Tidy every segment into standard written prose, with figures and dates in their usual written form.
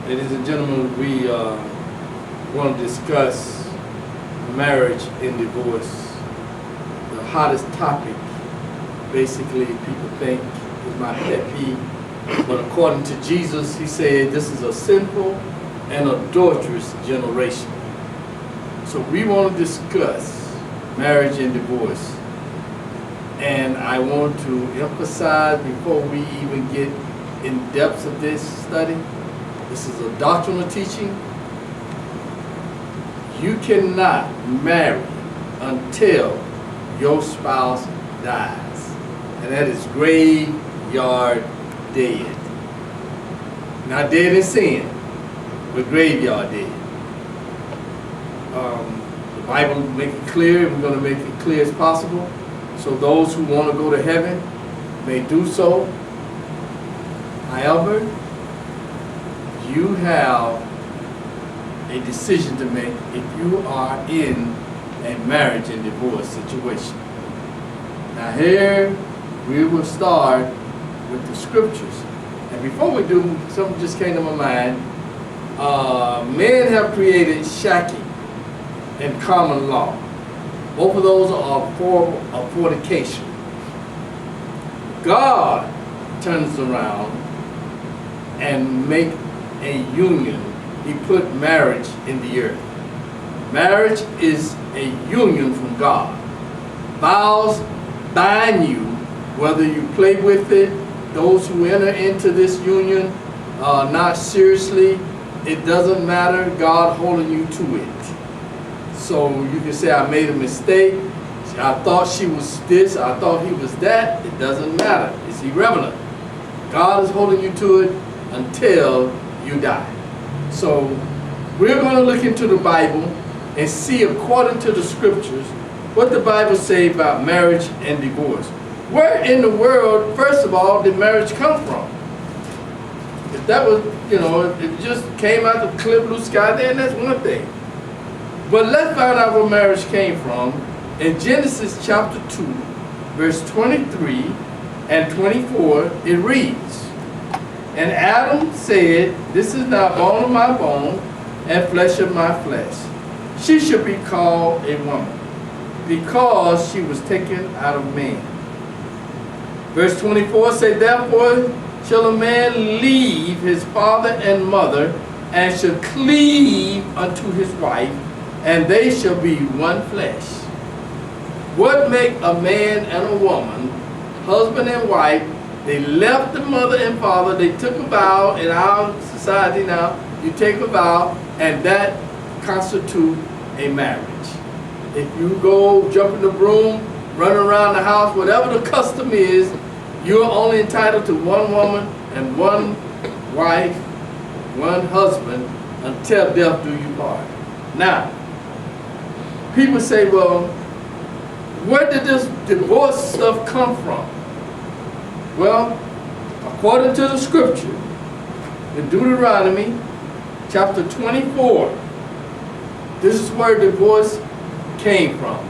Ladies and gentlemen, we want to discuss marriage and divorce. The hottest topic, basically, people think is my pet peeve. But according to Jesus, he said this is a sinful and adulterous generation. So we want to discuss marriage and divorce. And I want to emphasize before we even get in depth of this study, this is a doctrinal teaching. You cannot marry until your spouse dies. And that is graveyard dead. Not dead in sin, but graveyard dead. The Bible make it clear, and we're going to make it clear as possible. So those who want to go to heaven may do so. However, you have a decision to make if you are in a marriage and divorce situation. Now here we will start with the scriptures. And before we do, something just came to my mind. Men have created shacking and common law. Both of those are a form of fornication. God turns around and make a union. He put marriage in the earth. Marriage is a union from God. Vows bind you, whether you play with it, those who enter into this union not seriously, it doesn't matter, God holding you to it. So you can say, I made a mistake, I thought she was this, I thought he was that. It doesn't matter, it's irrelevant. God is holding you to it until you die. So we're going to look into the Bible and see, according to the scriptures, what the Bible says about marriage and divorce. Where in the world, first of all, did marriage come from? If that was, if it just came out of the clear blue sky, then that's one thing. But let's find out where marriage came from. In Genesis chapter 2, verse 23 and 24, it reads, And Adam said, This is now bone of my bone and flesh of my flesh. She should be called a woman, because she was taken out of man. Verse 24 says, Therefore shall a man leave his father and mother, and shall cleave unto his wife, and they shall be one flesh. What make a man and a woman, husband and wife? They left the mother and father, they took a vow. In our society now, you take a vow, and that constitutes a marriage. If you go jump in the broom, run around the house, whatever the custom is, you're only entitled to one woman and one wife, one husband, until death do you part. Now, people say, well, where did this divorce stuff come from? Well, according to the scripture, in Deuteronomy chapter 24, this is where divorce came from.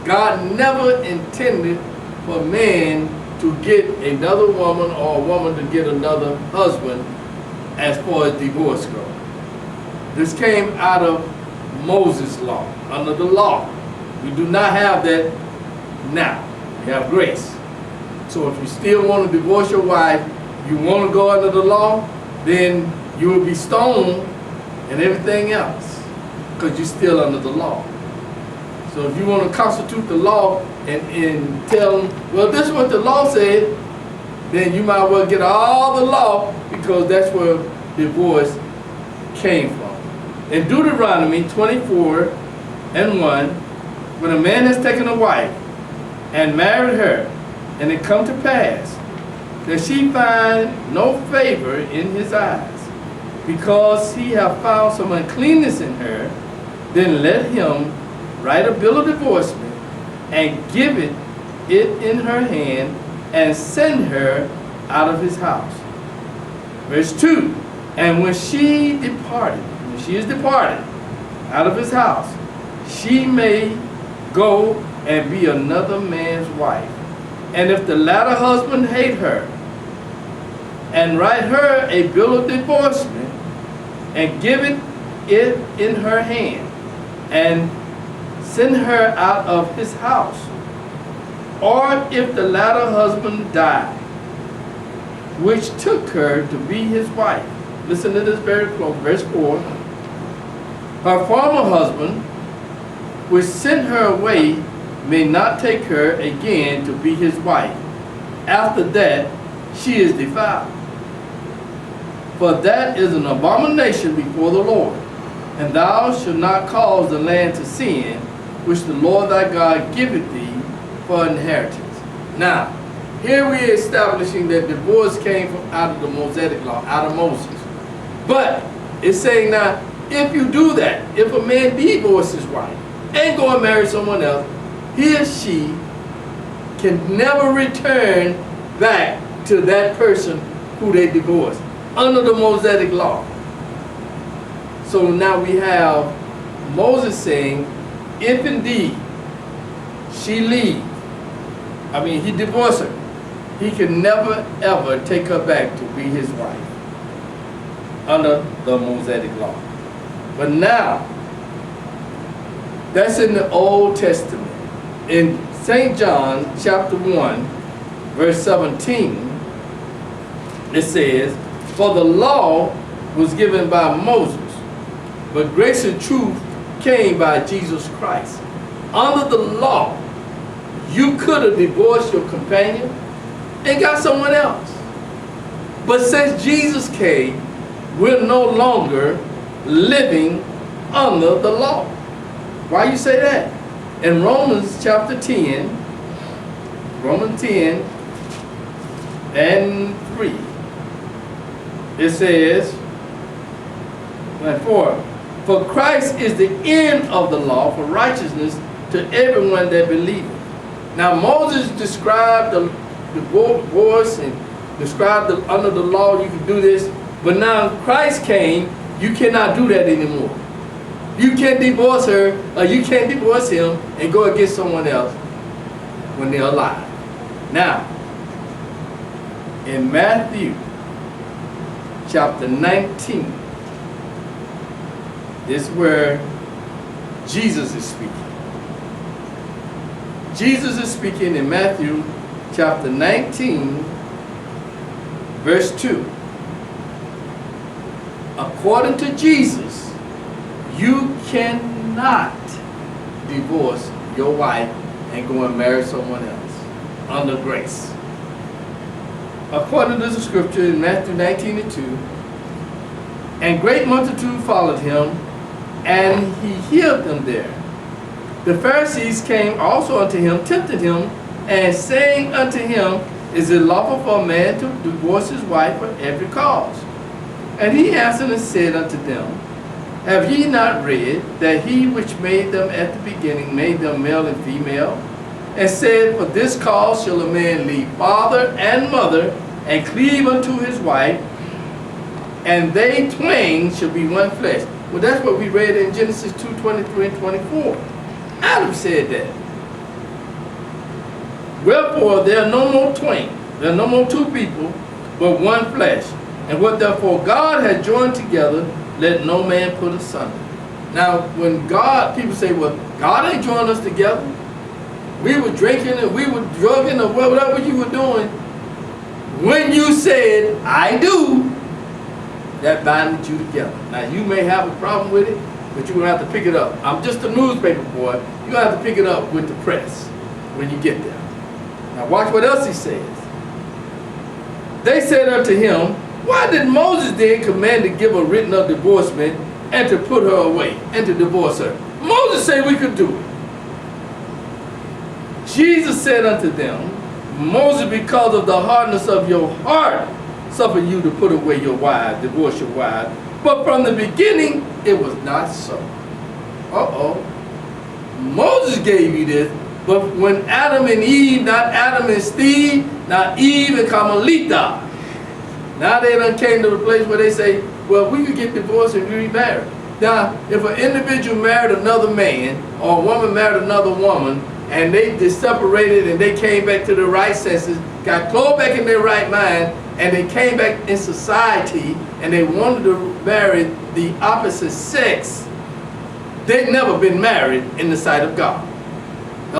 God never intended for man to get another woman or a woman to get another husband as far as divorce goes. This came out of Moses' law, under the law. We do not have that now. We have grace. So if you still want to divorce your wife, you want to go under the law, then you will be stoned and everything else, because you're still under the law. So if you want to constitute the law and tell them, well, this is what the law said, then you might well get all the law, because that's where divorce came from. In Deuteronomy 24 and 1, when a man has taken a wife and married her, and it come to pass that she find no favor in his eyes, because he have found some uncleanness in her, then let him write a bill of divorcement and give it in her hand and send her out of his house. Verse 2, And when she is departed out of his house, she may go and be another man's wife. And if the latter husband hate her, and write her a bill of divorcement, and giveth it in her hand, and send her out of his house. Or if the latter husband die, which took her to be his wife. Listen to this very close, verse 4. Her former husband, which sent her away, may not take her again to be his wife. After that, she is defiled. For that is an abomination before the Lord. And thou shalt not cause the land to sin, which the Lord thy God giveth thee for inheritance. Now, here we are establishing that divorce came from out of the Mosaic law, out of Moses. But it's saying now, if you do that, if a man divorces his wife and go and marry someone else, he or she can never return back to that person who they divorced under the Mosaic law. So now we have Moses saying, if indeed she leaves, he divorced her, he can never ever take her back to be his wife under the Mosaic law. But now, that's in the Old Testament. In St. John chapter 1, verse 17, it says, for the law was given by Moses, but grace and truth came by Jesus Christ. Under the law, you could have divorced your companion and got someone else. But since Jesus came, we're no longer living under the law. Why you say that? In Romans chapter 10, Romans 10 and 3, it says, for Christ is the end of the law for righteousness to everyone that believeth. Now Moses described the divorce and described under the law you could do this, but now Christ came, you cannot do that anymore. You can't divorce her or you can't divorce him and go and get someone else when they're alive. Now, in Matthew chapter 19, this is where Jesus is speaking. Jesus is speaking in Matthew chapter 19, verse 2. According to Jesus, you cannot divorce your wife and go and marry someone else under grace. According to the scripture in Matthew 19 and 2, and great multitude followed him, and he healed them there. The Pharisees came also unto him, tempted him, and saying unto him, is it lawful for a man to divorce his wife for every cause? And he answered and said unto them, have ye not read that he which made them at the beginning made them male and female, and said, for this cause shall a man leave father and mother, and cleave unto his wife, and they twain shall be one flesh. Well, that's what we read in Genesis 2:23 and 24. Adam said that. Wherefore there are no more twain, there are no more two people, but one flesh. And what therefore God had joined together, let no man put asunder. Now, when people say, well, God ain't joined us together. We were drinking and we were drugging or whatever you were doing. When you said, I do, that binded you together. Now, you may have a problem with it, but you're going to have to pick it up. I'm just a newspaper boy. You're going to have to pick it up with the press when you get there. Now, watch what else he says. They said unto him, why did Moses then command to give a written of divorcement and to put her away and to divorce her? Moses said we could do it. Jesus said unto them, Moses, because of the hardness of your heart, suffer you to put away your wife, divorce your wife. But from the beginning, it was not so. Moses gave you this, but when Adam and Eve, not Adam and Steve, not Eve and Carmelita, now they done came to the place where they say, well, we could get divorced and remarried. Now, if an individual married another man, or a woman married another woman, and they just separated and they came back to their right senses, got clothed back in their right mind, and they came back in society and they wanted to marry the opposite sex, they'd never been married in the sight of God.